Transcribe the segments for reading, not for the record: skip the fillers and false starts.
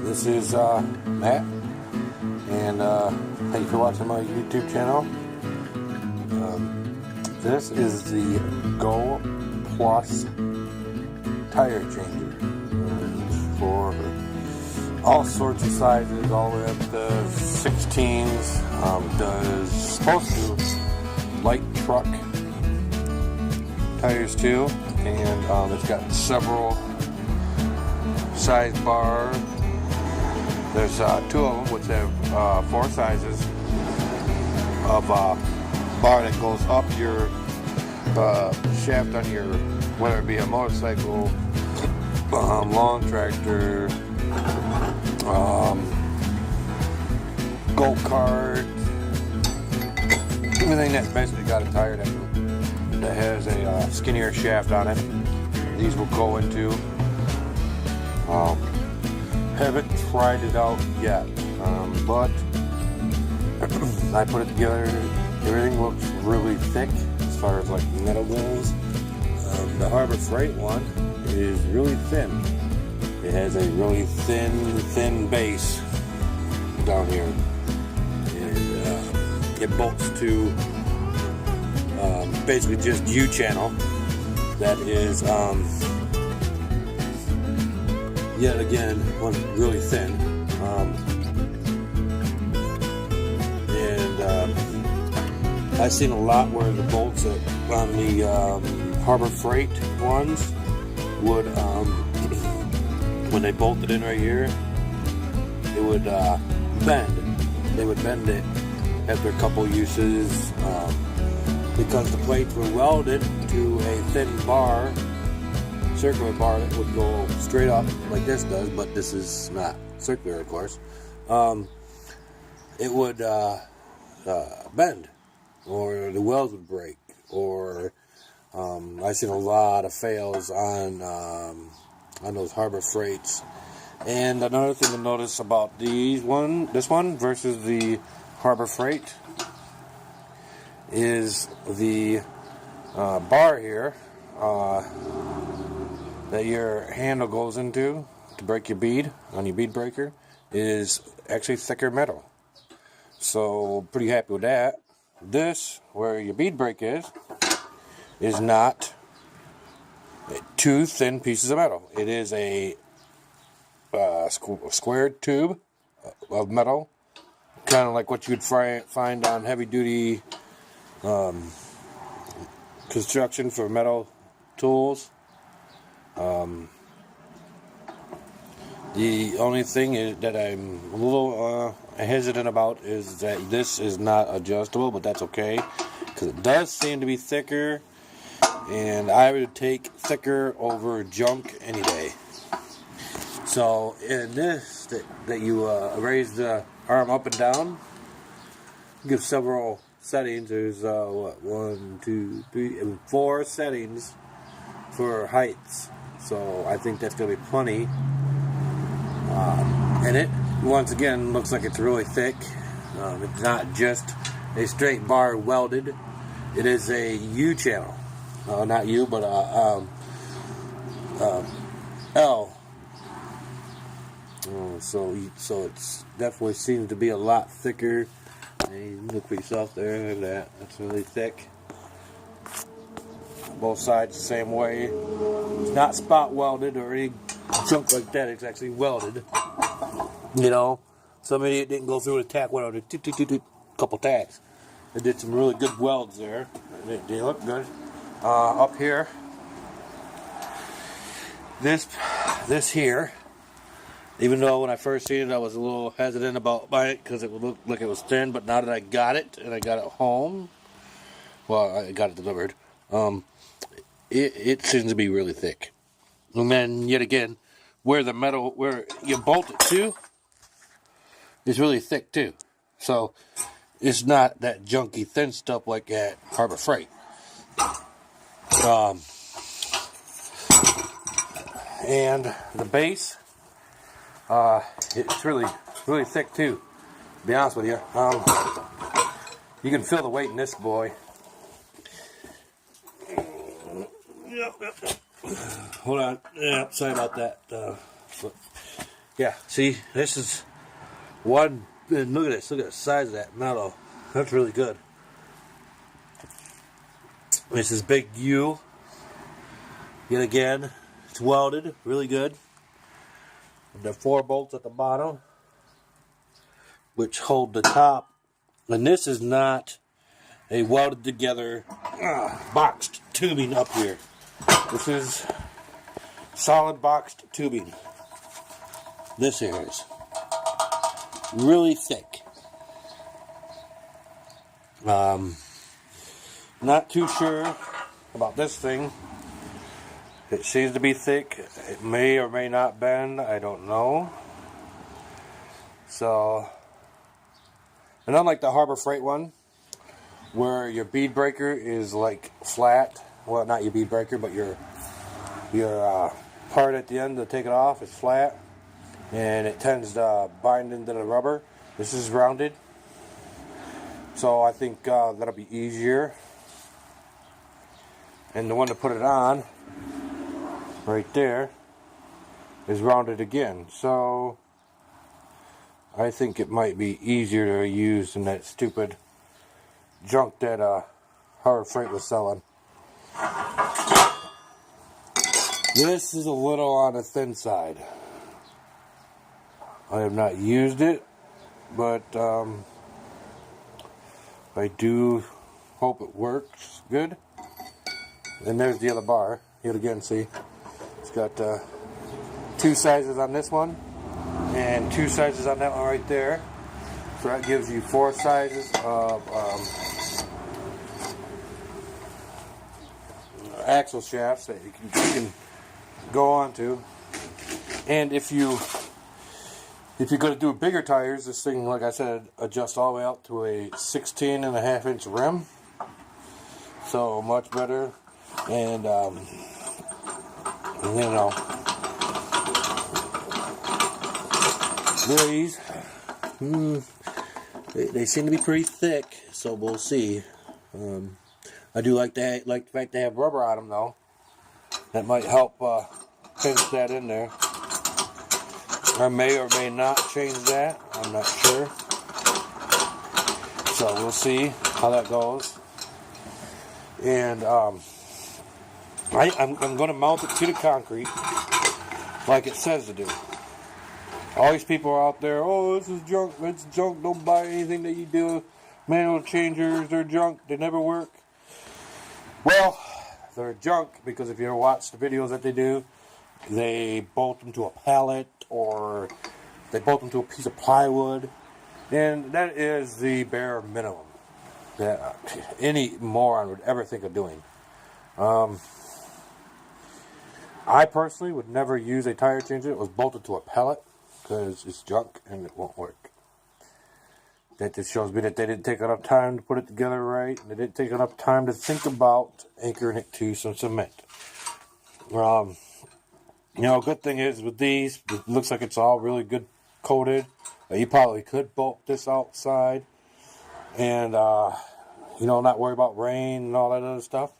This is Matt, and thank you for watching my YouTube channel. This is the Go Plus tire changer for all sorts of sizes, all the way up to 16s. Does supposed to light truck tires too, and it's got several size bar. There's two of them which have four sizes of bar that goes up your shaft on your, whether it be a motorcycle, lawn tractor, go-kart, anything that's basically got a tire that has a skinnier shaft on it. These will go into. Haven't tried it out yet, but I put it together. Everything looks really thick as far as like metal goes. The Harbor Freight one is really thin. It has a really thin base down here, and it bolts to basically just U-channel. That is yet again one really thin, and I've seen a lot where the bolts on the Harbor Freight ones would when they bolted in right here, it would bend. They would bend it after a couple uses because the plates were welded to a thin bar, circular bar that would go straight up like this does, but this is not circular, of course. It would bend, or the welds would break, or I've seen a lot of fails on those Harbor Freights. And another thing to notice about this one versus the Harbor Freight is the bar here that your handle goes into to break your bead on your bead breaker is actually thicker metal. So pretty happy with that. This, where your bead brake is not two thin pieces of metal. It is a squared tube of metal, kind of like what you'd find on heavy duty construction for metal tools. The only thing that I'm a little hesitant about is that this is not adjustable, but that's okay because it does seem to be thicker, and I would take thicker over junk any day. So in this, that you raise the arm up and down, give several settings. There's 1, 2, 3, and 4 settings for heights. So I think that's going to be plenty. And it, once again, looks like it's really thick. It's not just a straight bar welded. It is a U-channel. Not U, but L. So it's definitely seems to be a lot thicker. And look for yourself there. Look at that. That's really thick. Both sides the same way. It's not spot welded or any junk like that. It's actually welded. You know, some idiot didn't go through with a tack welder. Couple tacks. They did some really good welds there. They look good. Up here, this here. Even though when I first seen it, I was a little hesitant about buying it because it would look like it was thin. But now that I got it and I got it home, well, I got it delivered. It seems to be really thick. And then yet again, where you bolt it to is really thick too. So it's not that junky thin stuff like at Harbor Freight. And the base, it's really thick too, to be honest with you. You can feel the weight in this boy. Yep. Hold on. Yeah, sorry about that. Yeah, see, this is one, and look at this, look at the size of that metal. That's really good. This is big U. Yet again, it's welded, really good. And there are 4 bolts at the bottom, which hold the top. And this is not a welded together boxed tubing up here. This is solid boxed tubing. This here is really thick. Not too sure about this thing. It seems to be thick. It may or may not bend. I don't know. So, and unlike the Harbor Freight one, where your bead breaker is like flat, well, not your bead breaker, but your part at the end to take it off is flat, and it tends to bind into the rubber. This is rounded, so I think that'll be easier. And the one to put it on, right there, is rounded again. So I think it might be easier to use than that stupid junk that Harbor Freight was selling. This is a little on the thin side. I have not used it, but I do hope it works good. And there's the other bar. Yet again, see, it's got 2 sizes on this one and 2 sizes on that one right there. So that gives you 4 sizes of axle shafts that you can go onto. And if you're going to do bigger tires, this thing, like I said, adjusts all the way out to a 16.5-inch rim. So much better. And you know, these they seem to be pretty thick, so we'll see. I do like the fact they have rubber on them, though. That might help pinch that in there. I may or may not change that. I'm not sure. So we'll see how that goes. And I'm going to mount it to the concrete like it says to do. All these people are out there, oh, this is junk, it's junk, don't buy anything that you do. Manual changers, they're junk, they never work. Well, they're junk because if you ever watch the videos that they do, they bolt them to a pallet or they bolt them to a piece of plywood. And that is the bare minimum that any moron would ever think of doing. I personally would never use a tire changer that was bolted to a pallet because it's junk and it won't work. That just shows me that they didn't take enough time to put it together right, and they didn't take enough time to think about anchoring it to some cement. You know, good thing is with these, it looks like it's all really good coated. You probably could bolt this outside and you know, not worry about rain and all that other stuff.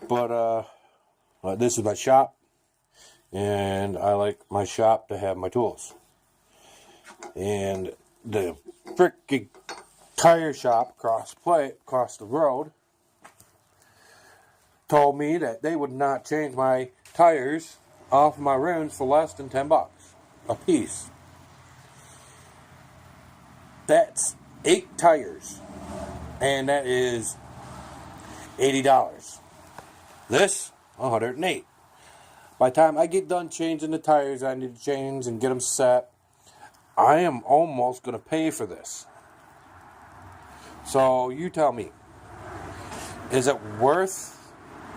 But this is my shop, and I like my shop to have my tools. And the freaking tire shop across the road told me that they would not change my tires off my rims for less than $10 a piece. That's 8 tires, and that is $80. This, $108. By the time I get done changing the tires I need to change and get them set, I am almost going to pay for this. So you tell me, is it worth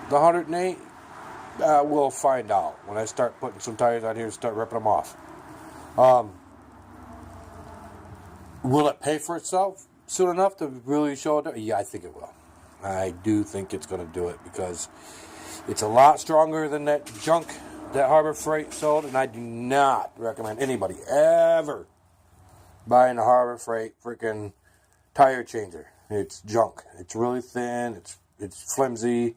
the $108? We'll find out when I start putting some tires out here and start ripping them off. Will it pay for itself soon enough to really show it? Yeah, I think it will. I do think it's going to do it because it's a lot stronger than that junk that Harbor Freight sold, and I do not recommend anybody ever buying a Harbor Freight freaking tire changer. It's junk. It's really thin. It's flimsy.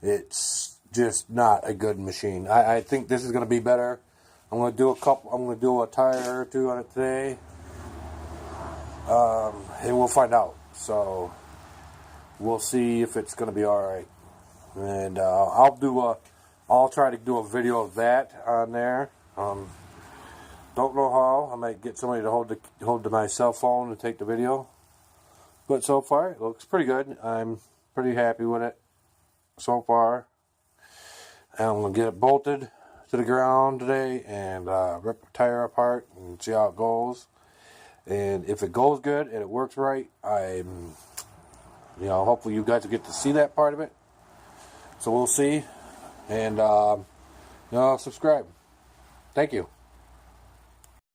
It's just not a good machine. I think this is going to be better. I'm gonna do a tire or two on it today, and we'll find out. So we'll see if it's gonna be all right. And I'll try to do a video of that on there. Don't know how. I might get somebody to hold my cell phone and take the video. But so far, it looks pretty good. I'm pretty happy with it so far. And I'm going to get it bolted to the ground today and rip the tire apart and see how it goes. And if it goes good and it works right, hopefully you guys will get to see that part of it. So we'll see. And, subscribe. Thank you.